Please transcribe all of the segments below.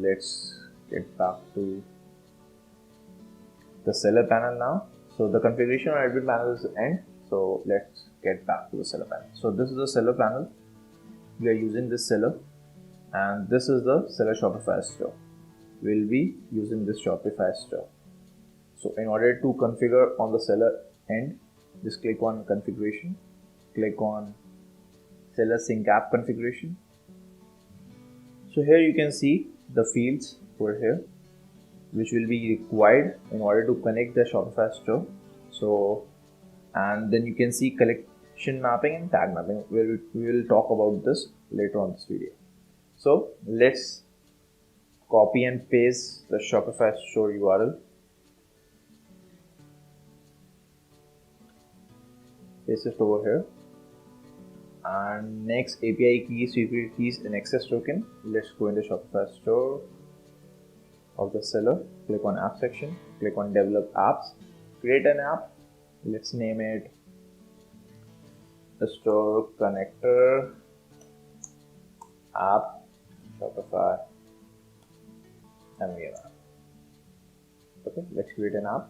Let's get back to the seller panel now. So the configuration on admin panel is the end. So let's get back to the seller panel. So this is the seller panel. We are using this seller, and this is the seller Shopify store. We'll be using this Shopify store. So in order to configure on the seller end, just click on configuration, click on seller sync app configuration. So here you can see the fields over here which will be required in order to connect the Shopify store. So, and then you can see collection mapping and tag mapping. We will talk about this later on this video. So let's copy and paste the Shopify store URL. Paste it over here. And next, API keys, secret keys, and access token. Let's go into Shopify store of the seller. Click on app section. Click on develop apps. Create an app. Let's name it the store connector app Shopify MVM app. Okay, let's create an app.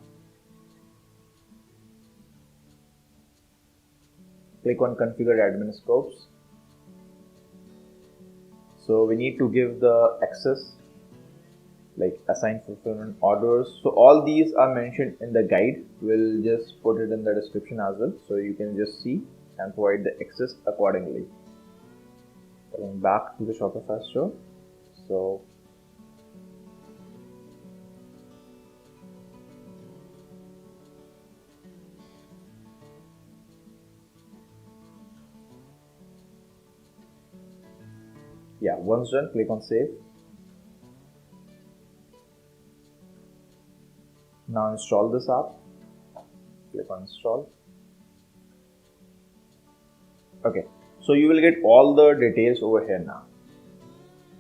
Click on configure admin scopes. So we need to give the access, like assign fulfillment orders. So all these are mentioned in the guide. We'll just put it in the description as well, so you can just see and provide the access accordingly. Coming back to the Shopify store. So yeah, once done, click on save. Now install this app. Click on install. Okay, so you will get all the details over here now.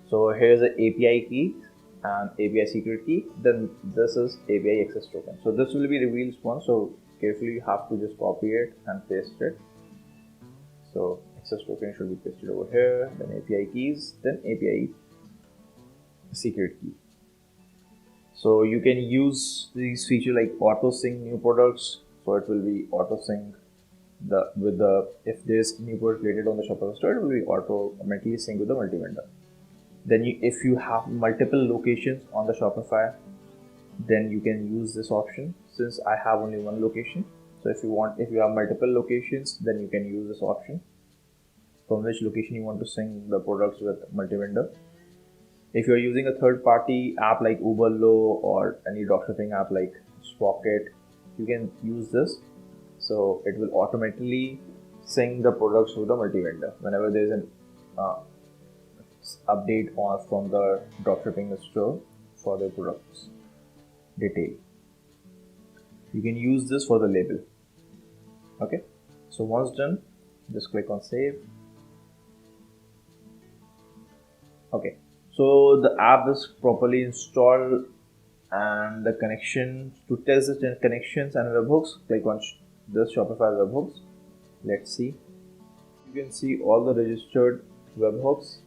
So here's the API key and API secret key. Then this is API access token. So this will be revealed once. So carefully you have to just copy it and paste it. So access token should be pasted over here. Then API keys. Then API secret key. So you can use these features like auto sync new products. So it will be auto sync if there's new product created on the Shopify store, it will be automatically sync with the multi-vendor. Then if you have multiple locations on the Shopify, then you can use this option. Since I have only one location, so if you have multiple locations, then you can use this option. From which location you want to sync the products with multi-vendor. If you're using a third-party app like Uberlo or any dropshipping app like Sprocket, you can use this. So it will automatically sync the products with the multi-vendor whenever there is an update from the dropshipping store for the products detail. You can use this for the label. Okay, so once done, just click on save. Okay, so the app is properly installed, and the connection to test the connections and webhooks, click on this Shopify webhooks. Let's see. You can see all the registered webhooks.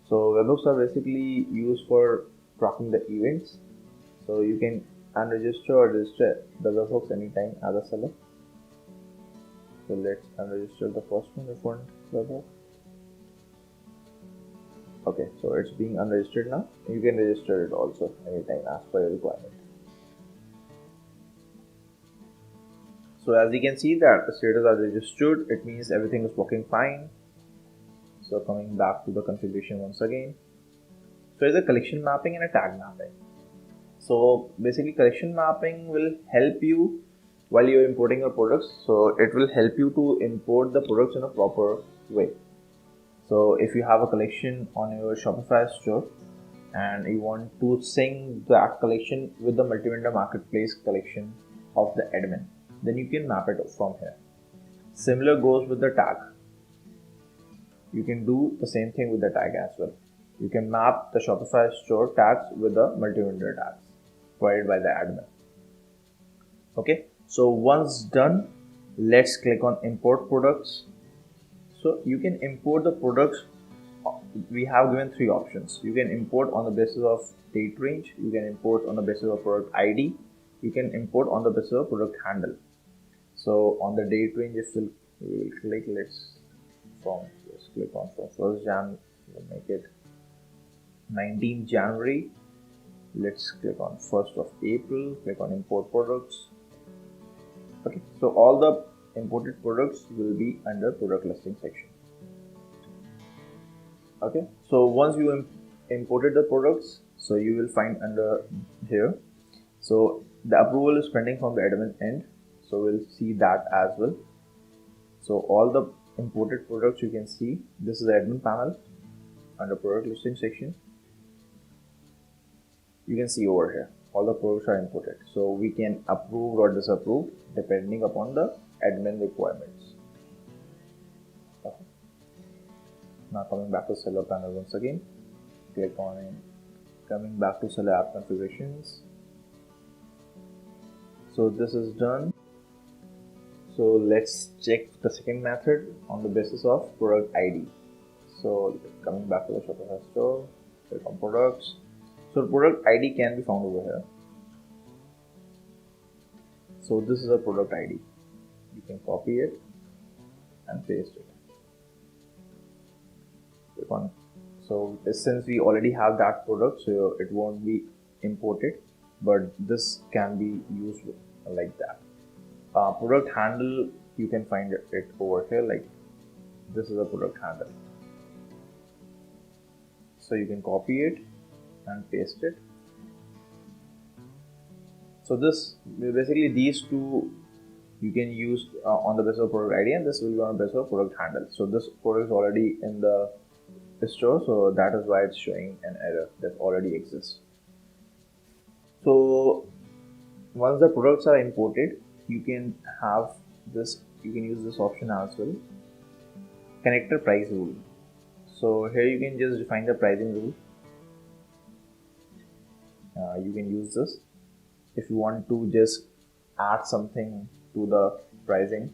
So webhooks are basically used for tracking the events. So you can unregister or register the webhooks anytime as a seller. So let's unregister the first one, webhook. Okay, so it's being unregistered now. You can register it also anytime as per your requirement. So as you can see that the status are registered, it means everything is working fine. So coming back to the configuration once again. So there's a collection mapping and a tag mapping. So basically collection mapping will help you while you're importing your products. So it will help you to import the products in a proper way. So if you have a collection on your Shopify store and you want to sync that collection with the multi-vendor marketplace collection of the admin, then you can map it from here. Similar goes with the tag. You can do the same thing with the tag as well. You can map the Shopify store tags with the multi-vendor tags provided by the admin. Okay, so once done, let's click on import products. So you can import the products we have given three options. You can import on the basis of date range, you can import on the basis of product ID, you can import on the basis of product handle. So on the date range, if we will click, let's click on from 1st Jan, we'll make it 19th January. Let's click on 1st of April, click on import products. Okay, so all the imported products will be under product listing section. Okay, so once you imported the products, so you will find under here, so the approval is pending from the admin end, so we'll see that as well. So all the imported products, you can see this is the admin panel under product listing section. You can see over here all the products are imported, so we can approve or disapprove depending upon the admin requirements. Okay. Now coming back to seller panel once again, click on it. Coming back to seller app configurations. So this is done. So let's check the second method on the basis of product ID. So coming back to the Shopify store, click on products. So product ID can be found over here. So this is a product ID. You can copy it and paste it. Click on. So since we already have that product, so it won't be imported, but this can be used like that. Product handle, you can find it over here, like this is a product handle. So you can copy it and paste it. So this basically these two you can use on the basis of product ID, and this will be on the basis of product handle. So this product is already in the store, so that is why it's showing an error that already exists. So once the products are imported, you can have this, you can use this option as well, connector price rule. So here you can just define the pricing rule. You can use this if you want to just add something to the pricing.